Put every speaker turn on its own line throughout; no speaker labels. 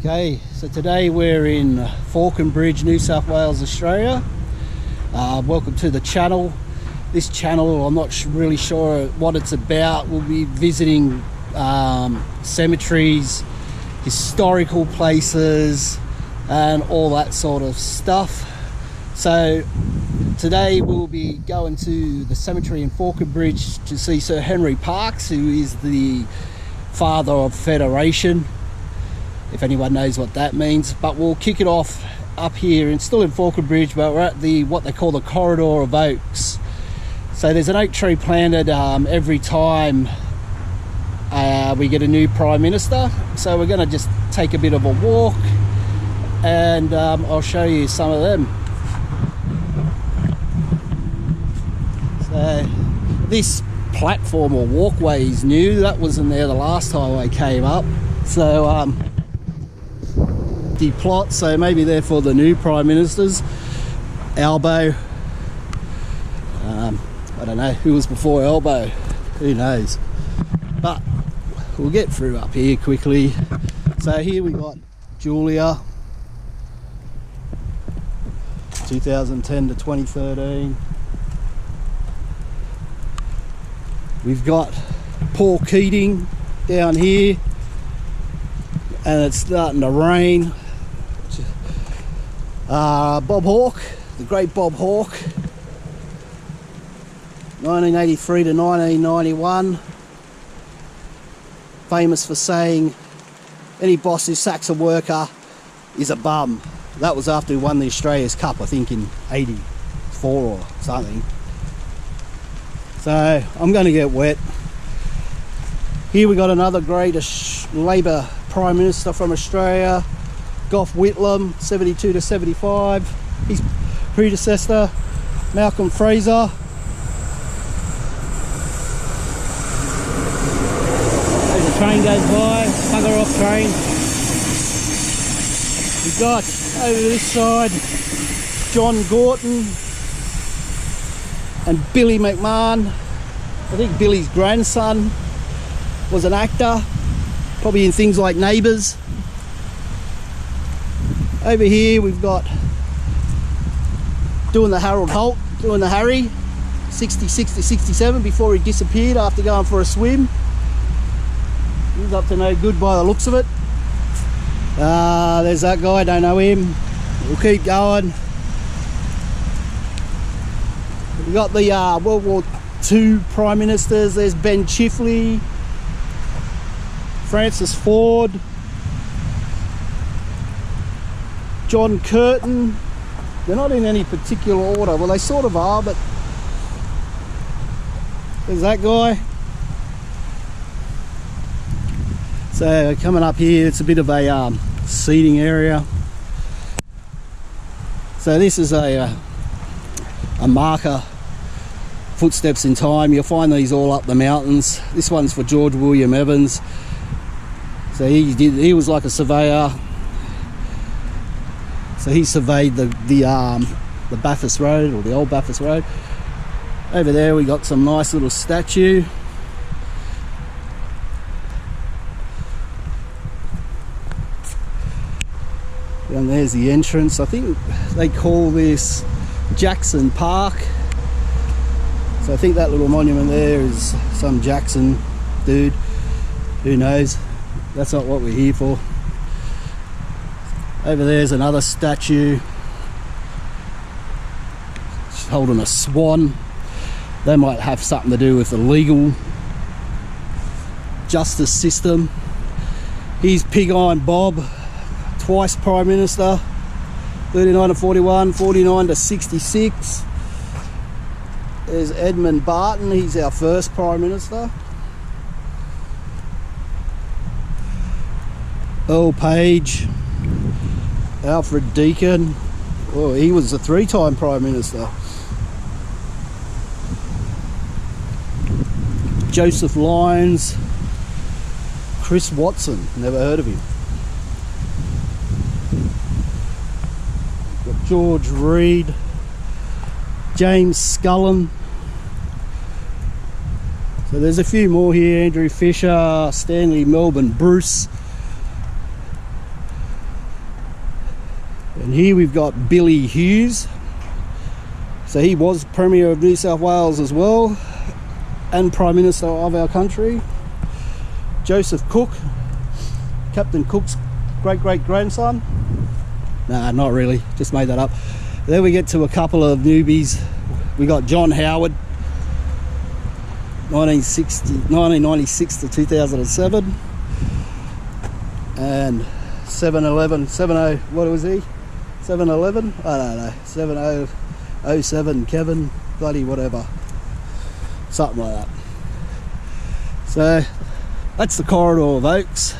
Okay, so today we're in Faulconbridge, New South Wales, Australia. Welcome to the channel. This channel, I'm not really sure what it's about. We'll be visiting cemeteries, historical places, and all that sort of stuff. So today we'll be going to the cemetery in Faulconbridge to see Sir Henry Parkes, who is the father of Federation, if anyone knows what that means. But we'll kick it off up here, and still in Faulconbridge, but we're at the what they call the Corridor of Oaks. So there's an oak tree planted every time we get a new Prime Minister. So we're going to just take a bit of a walk, and I'll show you some of them. So this platform or walkway is new. That wasn't there the last time I came up. So the plot, so maybe they're for the new Prime Ministers. Elbow, I don't know who was before Elbow, who knows, but we'll get through up here quickly. So here we got Julia, 2010 to 2013. We've got Paul Keating down here, and it's starting to rain. Bob Hawke, the great Bob Hawke, 1983 to 1991, famous for saying any boss who sacks a worker is a bum. That was after he won the Australia's Cup, I think in 84 or something. So I'm going to get wet. Here we got another great Labor Prime Minister from Australia, Gough Whitlam, 72 to 75. His predecessor, Malcolm Fraser. As the train goes by, bugger off train. We've got over this side John Gorton and Billy McMahon. I think Billy's grandson was an actor, probably in things like Neighbours. Over here we've got doing the Harold Holt, doing the Harry, 66 to 67, before he disappeared after going for a swim. He's up to no good by the looks of it. There's that guy, don't know him. We'll keep going. We've got the World War II Prime Ministers. There's Ben Chifley, Francis Ford, John Curtin. They're not in any particular order. Well, they sort of are, but there's that guy. So coming up here, it's a bit of a seating area. So this is a marker, footsteps in time. You'll find these all up the mountains. This one's for George William Evans. So he was like a surveyor. So he surveyed the Bathurst Road, or the old Bathurst Road. Over there we got some nice little statue. And there's the entrance. I think they call this Jackson Park. So I think that little monument there is some Jackson dude. Who knows? That's not what we're here for. Over there's another statue. She's holding a swan. They might have something to do with the legal justice system. Here's Pig Iron Bob, twice Prime Minister, 39 to 41, 49 to 66. There's Edmund Barton, he's our first Prime Minister. Earl Page, Alfred Deakin, well, he was a three-time Prime Minister. Joseph Lyons, Chris Watson, never heard of him. Got George Reed, James Scullin. So there's a few more here. Andrew Fisher, Stanley Melbourne Bruce, And here we've got Billy Hughes. So he was Premier of New South Wales as well, and Prime Minister of our country. Joseph Cook, Captain Cook's great-great-grandson. Nah, not really, just made that up. Then we get to a couple of newbies. We got John Howard, 1996 to 2007. And 70, what was he? 711? I don't know. 7007 Kevin, bloody whatever. Something like that. So that's the corridor of oaks.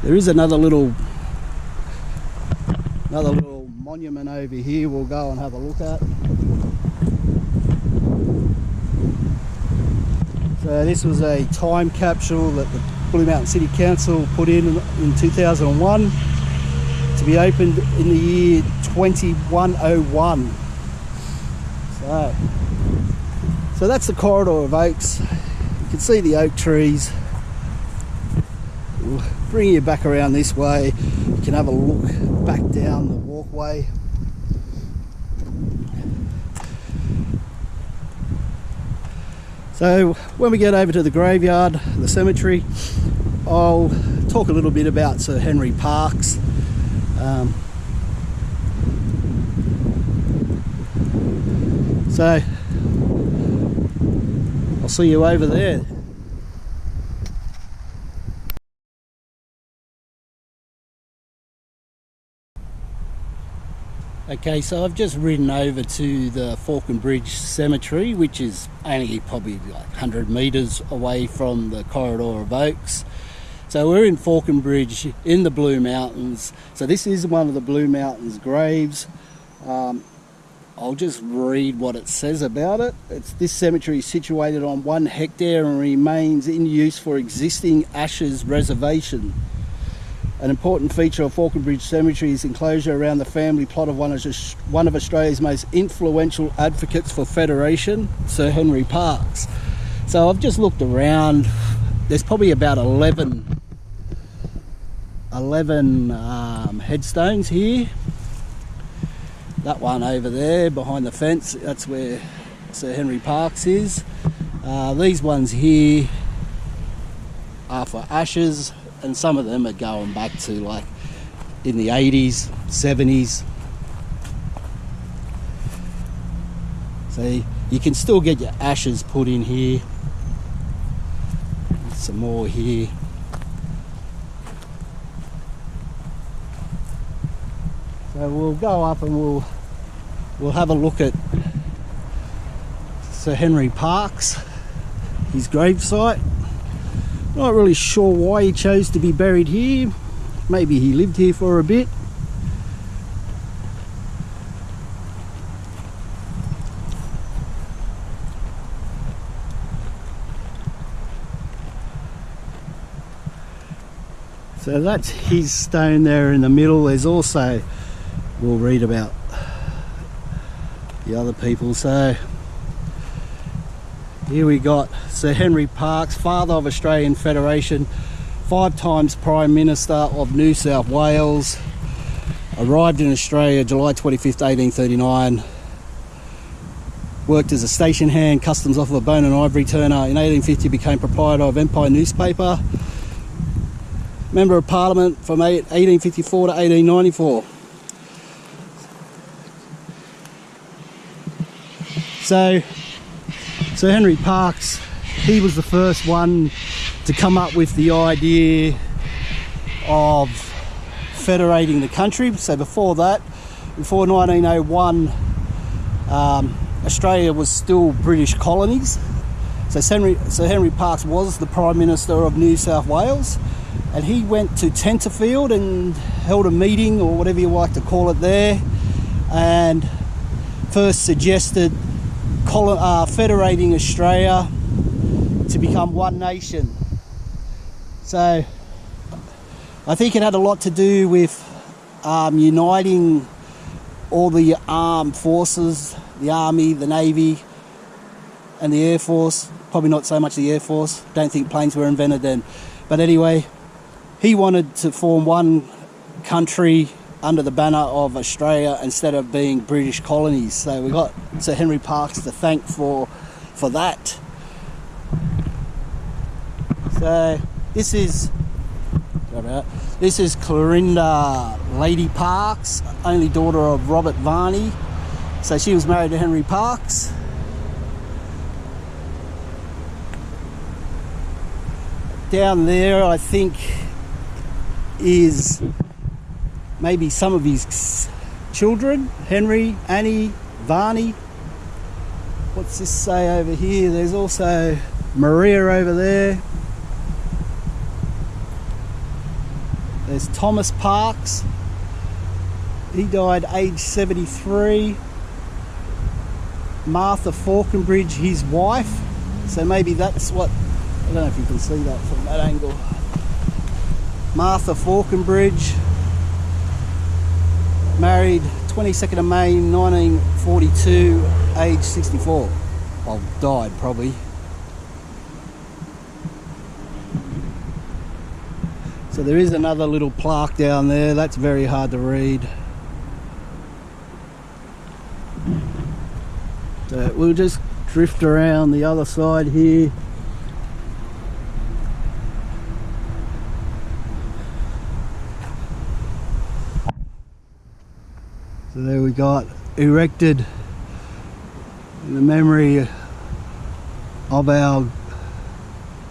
There is another little monument over here we'll go and have a look at. So this was a time capsule that the Blue Mountain City Council put in 2001 to be opened in the year 2101. So that's the corridor of oaks. You can see the oak trees. We'll bring you back around this way. You can have a look back down the walkway. So when we get over to the graveyard, the cemetery, I'll talk a little bit about Sir Henry Parkes. So I'll see you over there. Okay, so I've just ridden over to the Faulconbridge Cemetary, which is only probably like 100 metres away from the corridor of oaks. So we're in Faulconbridge in the Blue Mountains. So this is one of the Blue Mountains graves. I'll just read what it says about it. This cemetery is situated on 1 hectare and remains in use for existing Ashes Reservation. An important feature of Faulconbridge Cemetery is enclosure around the family plot of one of Australia's most influential advocates for Federation, Sir Henry Parkes. So I've just looked around. There's probably about 11 headstones here. That one over there behind the fence, that's where Sir Henry Parkes is. These ones here are for ashes, and some of them are going back to like in the 80s, 70s. So you can still get your ashes put in here. Some more here. So we'll go up and we'll have a look at Sir Henry Parkes, his gravesite. Not really sure why he chose to be buried here. Maybe he lived here for a bit. So that's his stone there in the middle. There's also, we'll read about the other people. So here we got Sir Henry Parkes, father of Australian Federation, 5 times Prime Minister of New South Wales, arrived in Australia July 25th, 1839, worked as a station hand, customs officer, bone and ivory turner. In 1850 became proprietor of Empire newspaper, Member of Parliament from 1854 to 1894. So Sir Henry Parkes, he was the first one to come up with the idea of federating the country. So before that, before 1901, Australia was still British colonies. So Sir Henry Parkes was the Prime Minister of New South Wales, and he went to Tenterfield and held a meeting, or whatever you like to call it there, and first suggested federating Australia to become one nation. So I think it had a lot to do with uniting all the armed forces, the Army, the Navy and the Air Force. Probably not so much the Air Force, don't think planes were invented then. But anyway, he wanted to form one country under the banner of Australia instead of being British colonies. So we got Sir Henry Parkes to thank for that. So this is Clorinda Lady Parkes, only daughter of Robert Varney. So she was married to Henry Parkes. Down there, I think, is maybe some of his children, Henry, Annie, Varney. What's this say over here? There's also Maria over there. There's Thomas Parkes. He died aged 73. Martha Faulconbridge, his wife. So maybe that's what, I don't know if you can see that from that angle. Martha Faulconbridge, married 22nd of May 1942, age 64. Well, died probably. So there is another little plaque down there. That's very hard to read. So we'll just drift around the other side here. So there we got erected in the memory of our,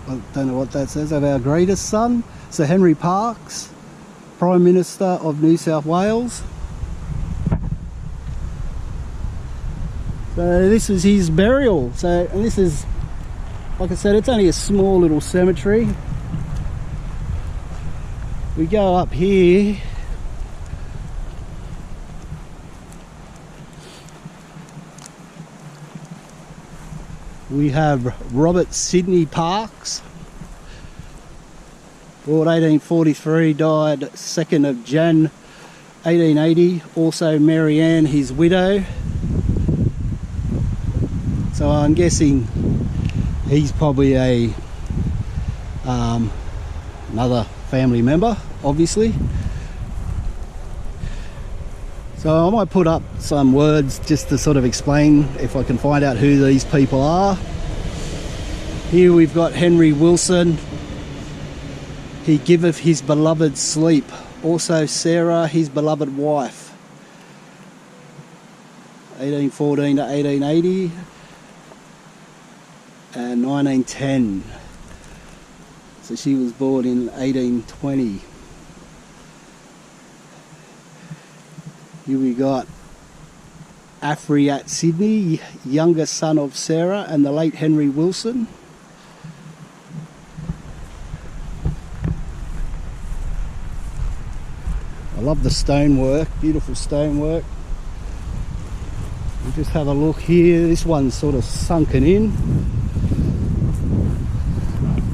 I don't know what that says, of our greatest son, Sir Henry Parkes, Prime Minister of New South Wales. So this is his burial. So, and this is, like I said, it's only a small little cemetery. We go up here. We have Robert Sidney Parkes, born 1843, died 2nd of Jan 1880. Also Mary Ann, his widow. So I'm guessing he's probably a another family member, obviously. So I might put up some words just to sort of explain, if I can find out who these people are. Here we've got Henry Wilson. He giveth his beloved sleep. Also Sarah, his beloved wife. 1814 to 1880 and 1910. So she was born in 1820. Here we got Afriat Sidney, younger son of Sarah and the late Henry Wilson. I love the stonework, beautiful stonework. We'll just have a look here. This one's sort of sunken in.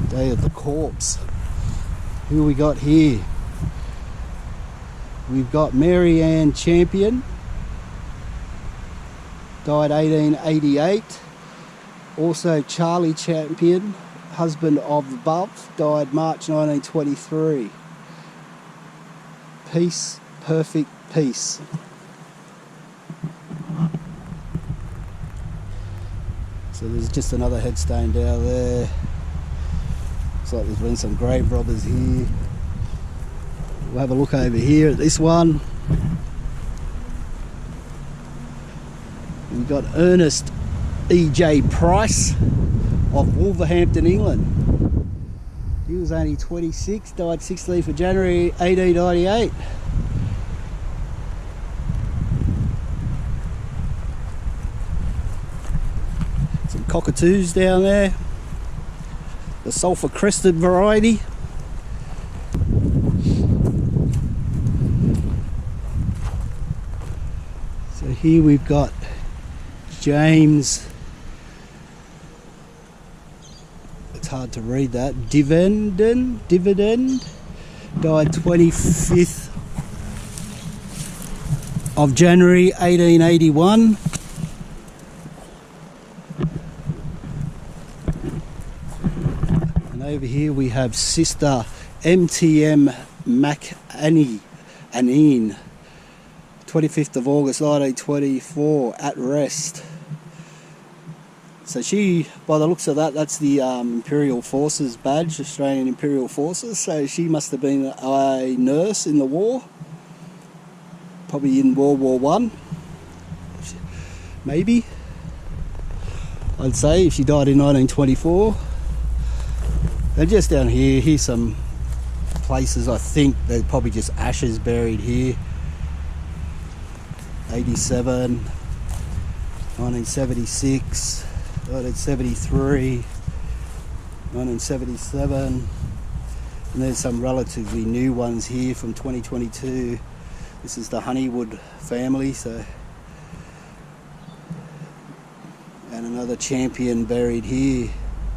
Day of the corpse. Who we got here? We've got Mary Ann Champion, died 1888. Also Charlie Champion, husband of the above, died March 1923. Peace, perfect peace. So there's just another headstone down there. Looks like there's been some grave robbers here. We'll have a look over here at this one. We've got Ernest E.J. Price of Wolverhampton, England. He was only 26, died 16th of January 1898. Some cockatoos down there. The sulphur crested variety. So here we've got James, it's hard to read that, Dividend, died 25th of January 1881. And over here we have Sister MTM McAneen, 25th of August 1924, at rest. So she, by the looks of that, that's the Imperial Forces badge, Australian Imperial Forces. So she must have been a nurse in the war, probably in World War One, maybe. I'd say if she died in 1924. And just down here, here's some places I think there's probably just ashes buried here. 87, 1976, 1973, 1977, and there's some relatively new ones here from 2022. This is the Honeywood family, so, and another champion buried here.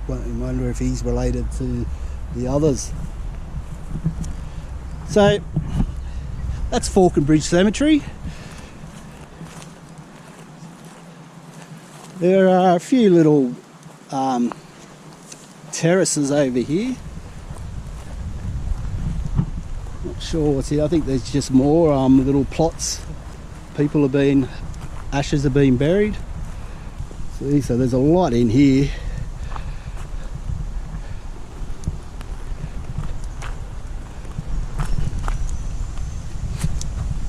I wonder if he's related to the others. So that's Faulconbridge Cemetery. There are a few little terraces over here. Not sure what's here. I think there's just more little plots. People have been, ashes have been buried. See, so there's a lot in here.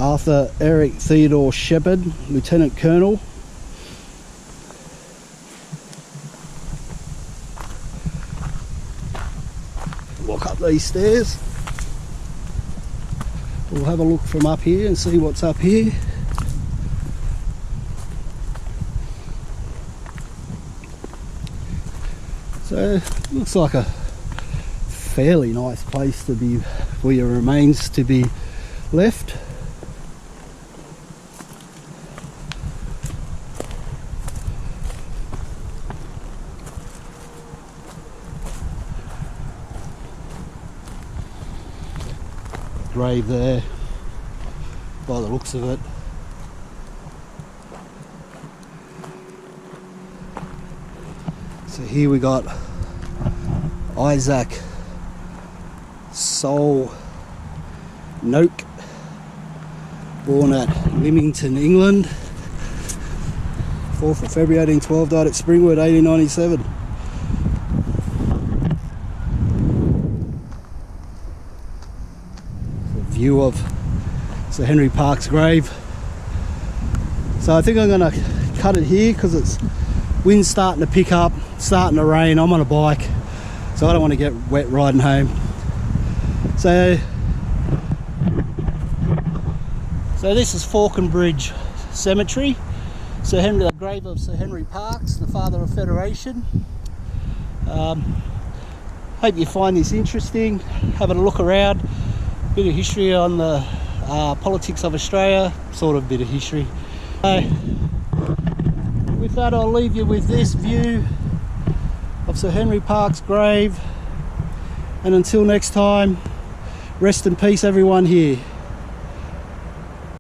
Arthur Eric Theodore Shepard, Lieutenant Colonel. Walk up these stairs. We'll have a look from up here and see what's up here. So looks like a fairly nice place to be, for your remains to be left. Grave there, by the looks of it. So here we got Isaac Sol Noak, born at Lymington, England, 4th of February 1812, died at Springwood 1897. View of Sir Henry Parkes' grave. So I think I'm going to cut it here because it's wind's starting to pick up, starting to rain. I'm on a bike, so I don't want to get wet riding home. So this is Faulconbridge Cemetery. The grave of Sir Henry Parkes, the father of Federation. Hope you find this interesting. Having a look around. Bit of history on the politics of Australia, sort of bit of history. So, with that, I'll leave you with this view of Sir Henry Parkes' grave, and until next time, rest in peace everyone here.